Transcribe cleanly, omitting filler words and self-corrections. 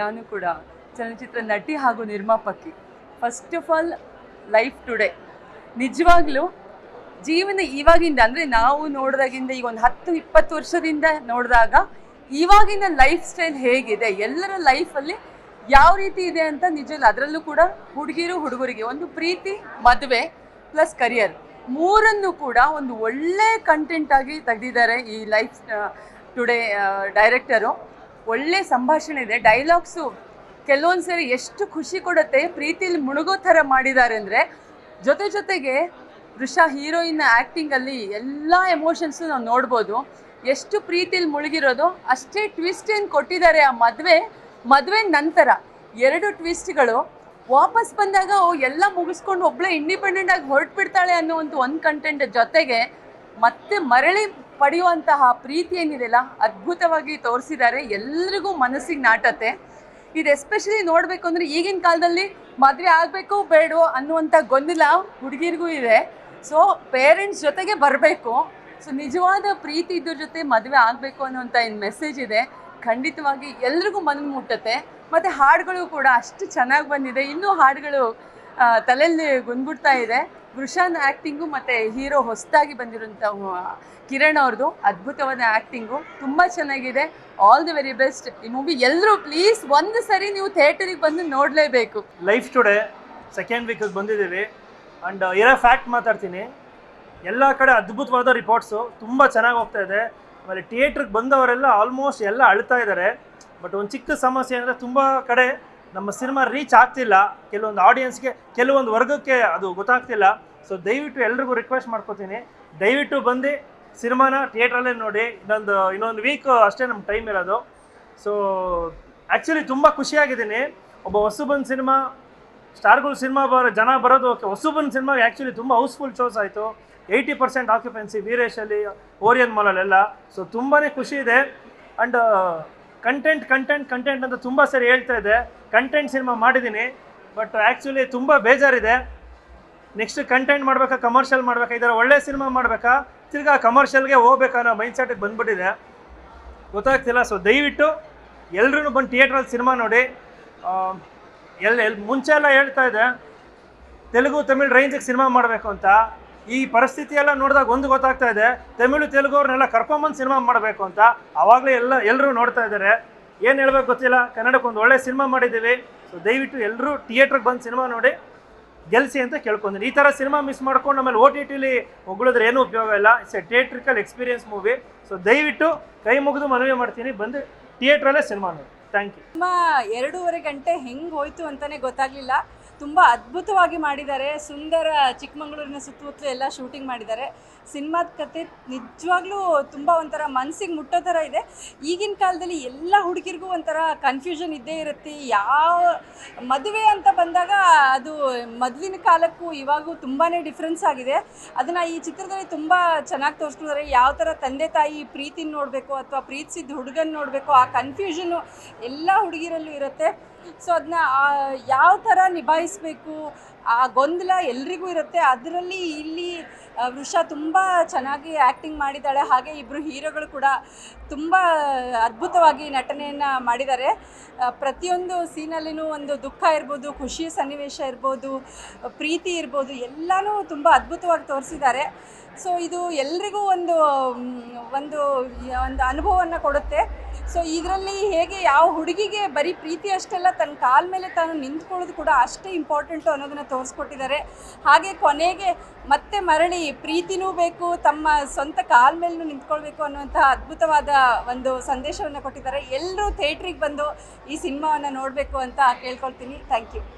ನಾನು ಕೂಡ ಚಲನಚಿತ್ರ ನಟಿ ಹಾಗೂ ನಿರ್ಮಾಪಕಿ. First of all life today ನಿಜವಾಗ್ಲೂ ಜೀವನ ಇವಾಗಿಂದ ಅಂದರೆ ನಾವು ನೋಡಿದಾಗಿಂದ ಈಗ ಒಂದು 10-20 ವರ್ಷದಿಂದ ನೋಡಿದಾಗ ಇವಾಗಿನ ಲೈಫ್ ಸ್ಟೈಲ್ ಹೇಗಿದೆ, ಎಲ್ಲರ ಲೈಫಲ್ಲಿ ಯಾವ ರೀತಿ ಇದೆ ಅಂತ ನಿಜವಲ್ಲ. ಅದರಲ್ಲೂ ಕೂಡ ಹುಡುಗಿರು ಹುಡುಗರಿಗೆ ಒಂದು ಪ್ರೀತಿ, ಮದುವೆ ಪ್ಲಸ್ ಕರಿಯರ್ ಮೂರನ್ನು ಕೂಡ ಒಂದು ಒಳ್ಳೆ ಕಂಟೆಂಟ್ ಆಗಿ ತೆಗೆದಿದ್ದಾರೆ ಈ ಲೈಫ್ ಟುಡೇ ಡೈರೆಕ್ಟರು. ಒಳ್ಳೆ ಸಂಭಾಷಣೆ ಇದೆ, ಡೈಲಾಗ್ಸು ಕೆಲವೊಂದು ಸರಿ ಎಷ್ಟು ಖುಷಿ ಕೊಡುತ್ತೆ, ಪ್ರೀತಿಲಿ ಮುಳುಗೋ ಥರ ಮಾಡಿದ್ದಾರೆ ಅಂದರೆ. ಜೊತೆಗೆ ವೃಷಾ ಹೀರೋಯಿನ್ ಆ್ಯಕ್ಟಿಂಗಲ್ಲಿ ಎಲ್ಲ ಎಮೋಷನ್ಸು ನಾವು ನೋಡ್ಬೋದು. ಎಷ್ಟು ಪ್ರೀತಿಲಿ ಮುಳುಗಿರೋದು, ಅಷ್ಟೇ ಟ್ವಿಸ್ಟ್ ಏನು ಕೊಟ್ಟಿದ್ದಾರೆ. ಆ ಮದುವೆ ನಂತರ 2 ಟ್ವಿಸ್ಟ್ಗಳು ವಾಪಸ್ ಬಂದಾಗ ಎಲ್ಲ ಮುಗಿಸ್ಕೊಂಡು ಒಬ್ಬಳೇ ಇಂಡಿಪೆಂಡೆಂಟ್ ಆಗಿ ಹೊರಟುಬಿಡ್ತಾಳೆ ಅನ್ನೋ ಒಂದು ಕಂಟೆಂಟ್ ಜೊತೆಗೆ ಮತ್ತೆ ಮರಳಿ ಪಡೆಯುವಂತಹ ಪ್ರೀತಿ ಏನಿದೆಯಲ್ಲ ಅದ್ಭುತವಾಗಿ ತೋರಿಸಿದ್ದಾರೆ. ಎಲ್ರಿಗೂ ಮನಸ್ಸಿಗೆ ನಾಟತ್ತೆ ಇದು. ಎಸ್ಪೆಷಲಿ ನೋಡಬೇಕು ಅಂದರೆ ಈಗಿನ ಕಾಲದಲ್ಲಿ ಮದುವೆ ಆಗಬೇಕು ಬೇಡೋ ಅನ್ನುವಂಥ ಗೊಂದಲ ಹುಡುಗಿರಿಗೂ ಇದೆ. ಸೊ ಪೇರೆಂಟ್ಸ್ ಜೊತೆಗೆ ಬರಬೇಕು. ಸೊ ನಿಜವಾದ ಪ್ರೀತಿ ಇದ್ರ ಜೊತೆ ಮದುವೆ ಆಗಬೇಕು ಅನ್ನೋಂಥ ಏನು ಮೆಸೇಜ್ ಇದೆ, ಖಂಡಿತವಾಗಿ ಎಲ್ರಿಗೂ ಮನಸ್ಸು ಮುಟ್ಟುತ್ತೆ. ಮತ್ತು ಹಾಡುಗಳು ಕೂಡ ಅಷ್ಟು ಚೆನ್ನಾಗಿ ಬಂದಿದೆ. ಇನ್ನೂ ಹಾಡುಗಳು ತಲೆಯಲ್ಲಿ ಗುನ್ಗುಡ್ತಾ ಇದೆ. ವೃಷಾನ್ ಆ್ಯಕ್ಟಿಂಗು ಮತ್ತು ಹೀರೋ ಹೊಸದಾಗಿ ಬಂದಿರೋಂಥ ಕಿರಣ್ ಅವ್ರದ್ದು ಅದ್ಭುತವಾದ ಆ್ಯಕ್ಟಿಂಗು ತುಂಬ ಚೆನ್ನಾಗಿದೆ. All the very best. ಈ ಮೂವಿ ಎಲ್ಲರೂ ಪ್ಲೀಸ್ ಒಂದು ಸರಿ ನೀವು ಥಿಯೇಟರಿಗೆ ಬಂದು ನೋಡಲೇಬೇಕು. ಲೈಫ್ ಟುಡೇ ಸೆಕೆಂಡ್ ವೀಕಿಗೆ ಬಂದಿದ್ದೀವಿ. ಆ್ಯಂಡ್ ಇರೋ ಫ್ಯಾಕ್ಟ್ ಮಾತಾಡ್ತೀನಿ. ಎಲ್ಲ ಕಡೆ ಅದ್ಭುತವಾದ ರಿಪೋರ್ಟ್ಸು, ತುಂಬ ಚೆನ್ನಾಗಿ ಹೋಗ್ತಾ ಇದೆ. ಆಮೇಲೆ ಥಿಯೇಟ್ರಿಗೆ ಬಂದವರೆಲ್ಲ ಆಲ್ಮೋಸ್ಟ್ ಎಲ್ಲ ಅಳ್ತಾ ಇದ್ದಾರೆ. ಬಟ್ ಒಂದು ಚಿಕ್ಕ ಸಮಸ್ಯೆ ಅಂದರೆ ತುಂಬ ಕಡೆ ನಮ್ಮ ಸಿನಿಮಾ ರೀಚ್ ಆಗ್ತಿಲ್ಲ. ಕೆಲವೊಂದು ಆಡಿಯನ್ಸ್ಗೆ, ಕೆಲವೊಂದು ವರ್ಗಕ್ಕೆ ಅದು ಗೊತ್ತಾಗ್ತಿಲ್ಲ. ಸೊ ದಯವಿಟ್ಟು ಎಲ್ರಿಗೂ ರಿಕ್ವೆಸ್ಟ್ ಮಾಡ್ಕೋತೀನಿ, ದಯವಿಟ್ಟು ಬಂದು ಸಿನಿಮಾನ ಥಿಯೇಟ್ರಲ್ಲೇ ನೋಡಿ. ಇನ್ನೊಂದು ವೀಕ್ ಅಷ್ಟೇ ನಮ್ಮ ಟೈಮ್ ಇರೋದು. ಸೊ ಆ್ಯಕ್ಚುಲಿ ತುಂಬ ಖುಷಿಯಾಗಿದ್ದೀನಿ. ಒಬ್ಬ ಹೊಸಬನ್ ಸಿನಿಮಾ, ಸ್ಟಾರ್ಗಳು ಸಿನಿಮಾ ಜನ ಬರೋದು ಓಕೆ. ಹೊಸಬನ್ ಸಿನಿಮಾಗೆ ಆ್ಯಕ್ಚುಲಿ ತುಂಬ ಹೌಸ್ಫುಲ್ ಶೋಸ್ ಆಯಿತು. 80% ಆಕ್ಯುಪೆನ್ಸಿ ವೀರೇಶಲ್ಲಿ, ಓರಿಯನ್ ಮಾಲಲ್ಲೆಲ್ಲ. ಸೊ ತುಂಬಾ ಖುಷಿ ಇದೆ. ಆ್ಯಂಡ್ ಕಂಟೆಂಟ್ ಅಂತ ತುಂಬ ಸರಿ ಹೇಳ್ತಾ ಇದೆ. ಕಂಟೆಂಟ್ ಸಿನಿಮಾ ಮಾಡಿದ್ದೀನಿ, ಬಟ್ ಆ್ಯಕ್ಚುಲಿ ತುಂಬ ಬೇಜಾರಿದೆ. ನೆಕ್ಸ್ಟ್ ಕಂಟೆಂಟ್ ಮಾಡಬೇಕಾ, ಕಮರ್ಷಿಯಲ್ ಮಾಡಬೇಕಾ, ಇದರ ಒಳ್ಳೆ ಸಿನಿಮಾ ಮಾಡಬೇಕಾ, ತಿರ್ಗಾ ಕಮರ್ಷಿಯಲ್ಗೆ ಹೋಗ್ಬೇಕಾ ಅನ್ನೋ ಮೈಂಡ್ಸೆಟ್ಟಿಗೆ ಬಂದುಬಿಟ್ಟಿದೆ, ಗೊತ್ತಾಗ್ತಿಲ್ಲ. ಸೊ ದಯವಿಟ್ಟು ಎಲ್ಲರೂ ಬಂದು ಥಿಯೇಟ್ರಲ್ಲಿ ಸಿನಿಮಾ ನೋಡಿ. ಮುಂಚೆ ಎಲ್ಲ ಹೇಳ್ತಾ ಇದೆ ತೆಲುಗು ತಮಿಳ್ ರೇಂಜಿಗೆ ಸಿನಿಮಾ ಮಾಡಬೇಕು ಅಂತ. ಈ ಪರಿಸ್ಥಿತಿ ಎಲ್ಲ ನೋಡಿದಾಗ ಒಂದು ಗೊತ್ತಾಗ್ತಾ ಇದೆ, ತೆಲುಗು ಅವ್ರನ್ನೆಲ್ಲ ಕರ್ಕೊಂಬಂದು ಸಿನಿಮಾ ಮಾಡಬೇಕು ಅಂತ. ಆವಾಗಲೇ ಎಲ್ಲರೂ ನೋಡ್ತಾ ಇದ್ದಾರೆ. ಏನು ಹೇಳ್ಬೇಕು ಗೊತ್ತಿಲ್ಲ. ಕನ್ನಡಕ್ಕೆ ಒಂದು ಒಳ್ಳೆ ಸಿನಿಮಾ ಮಾಡಿದ್ದೀವಿ. ಸೊ ದಯವಿಟ್ಟು ಎಲ್ಲರೂ ಥಿಯೇಟ್ರಿಗೆ ಬಂದು ಸಿನಿಮಾ ನೋಡಿ ಗೆಲ್ಲಿಸಿ ಅಂತ ಕೇಳ್ಕೊಂತೀನಿ. ಈ ಥರ ಸಿನಿಮಾ ಮಿಸ್ ಮಾಡ್ಕೊಂಡು ಆಮೇಲೆ OTTಲಿ ಹೊಗಳಿದ್ರೆ ಏನೂ ಉಪಯೋಗ ಇಲ್ಲ. It's a theatrical experience movie. So ದಯವಿಟ್ಟು ಕೈ ಮುಗಿದು ಮನವಿ ಮಾಡ್ತೀನಿ, ಬಂದು ಥಿಯೇಟ್ರಲ್ಲೇ ಸಿನಿಮಾ ನೋಡಿ. Thank you. ತುಂಬ 2.5 ಗಂಟೆ ಹೆಂಗೆ ಹೋಯ್ತು ಅಂತಲೇ ಗೊತ್ತಾಗಲಿಲ್ಲ. ತುಂಬ ಅದ್ಭುತವಾಗಿ ಮಾಡಿದ್ದಾರೆ. ಸುಂದರ ಚಿಕ್ಕಮಗಳೂರಿನ ಸುತ್ತಮುತ್ತಲು ಎಲ್ಲ ಶೂಟಿಂಗ್ ಮಾಡಿದ್ದಾರೆ. ಸಿನಿಮಾದ ಕತೆ ನಿಜವಾಗ್ಲೂ ತುಂಬ ಒಂಥರ ಮನಸ್ಸಿಗೆ ಮುಟ್ಟೋ ಥರ ಇದೆ. ಈಗಿನ ಕಾಲದಲ್ಲಿ ಎಲ್ಲ ಹುಡುಗಿರಿಗೂ ಒಂಥರ ಕನ್ಫ್ಯೂಷನ್ ಇದ್ದೇ ಇರುತ್ತೆ. ಯಾವ ಮದುವೆ ಅಂತ ಬಂದಾಗ ಅದು ಮೊದಲಿನ ಕಾಲಕ್ಕೂ ಇವಾಗೂ ತುಂಬಾ ಡಿಫ್ರೆನ್ಸ್ ಆಗಿದೆ. ಅದನ್ನು ಈ ಚಿತ್ರದಲ್ಲಿ ತುಂಬ ಚೆನ್ನಾಗಿ ತೋರಿಸ್ಕೊಂಡಿದ್ದಾರೆ. ಯಾವ ಥರ ತಂದೆ ತಾಯಿ ಪ್ರೀತಿನ ನೋಡಬೇಕು ಅಥವಾ ಪ್ರೀತಿಸಿದ ಹುಡುಗನ ನೋಡಬೇಕು, ಆ ಕನ್ಫ್ಯೂಷನು ಎಲ್ಲ ಹುಡುಗಿರಲ್ಲೂ ಇರುತ್ತೆ. ಸೊ ಅದನ್ನ ಯಾವ ಥರ ನಿಭಾಯಿಸಬೇಕು, ಆ ಗೊಂದಲ ಎಲ್ರಿಗೂ ಇರುತ್ತೆ. ಅದರಲ್ಲಿ ಇಲ್ಲಿ ವೃಷಾ ತುಂಬ ಚೆನ್ನಾಗಿ ಆ್ಯಕ್ಟಿಂಗ್ ಮಾಡಿದ್ದಾಳೆ. ಹಾಗೆ ಇಬ್ಬರು ಹೀರೋಗಳು ಕೂಡ ತುಂಬ ಅದ್ಭುತವಾಗಿ ನಟನೆಯನ್ನು ಮಾಡಿದ್ದಾರೆ. ಪ್ರತಿಯೊಂದು ಸೀನಲ್ಲಿನೂ ಒಂದು ದುಃಖ ಇರ್ಬೋದು, ಖುಷಿಯ ಸನ್ನಿವೇಶ ಇರ್ಬೋದು, ಪ್ರೀತಿ ಇರ್ಬೋದು, ಎಲ್ಲನೂ ತುಂಬ ಅದ್ಭುತವಾಗಿ ತೋರಿಸಿದ್ದಾರೆ. ಸೊ ಇದು ಎಲ್ರಿಗೂ ಒಂದು ಅನುಭವವನ್ನು ಕೊಡುತ್ತೆ. ಸೊ ಇದರಲ್ಲಿ ಹೇಗೆ ಯಾವ ಹುಡುಗಿಗೆ ಬರೀ ಪ್ರೀತಿ ಅಷ್ಟೆಲ್ಲ ತನ್ನ ಕಾಲ ಮೇಲೆ ತಾನು ನಿಂತ್ಕೊಳ್ಳೋದು ಕೂಡ ಅಷ್ಟೇ ಇಂಪಾರ್ಟೆಂಟು ಅನ್ನೋದನ್ನು ತೋರಿಸ್ಕೊಟ್ಟಿದ್ದಾರೆ. ಹಾಗೆ ಕೊನೆಗೆ ಮತ್ತೆ ಮರಳಿ ಪ್ರೀತಿನೂ ಬೇಕು, ತಮ್ಮ ಸ್ವಂತ ಕಾಲ ಮೇಲೂ ನಿಂತ್ಕೊಳ್ಬೇಕು ಅನ್ನುವಂತಹ ಅದ್ಭುತವಾದ ಒಂದು ಸಂದೇಶವನ್ನು ಕೊಟ್ಟಿದ್ದಾರೆ. ಎಲ್ಲರೂ ಥಿಯೇಟ್ರಿಗೆ ಬಂದು ಈ ಸಿನಿಮಾವನ್ನು ನೋಡಬೇಕು ಅಂತ ಕೇಳ್ಕೊಳ್ತೀನಿ. Thank you.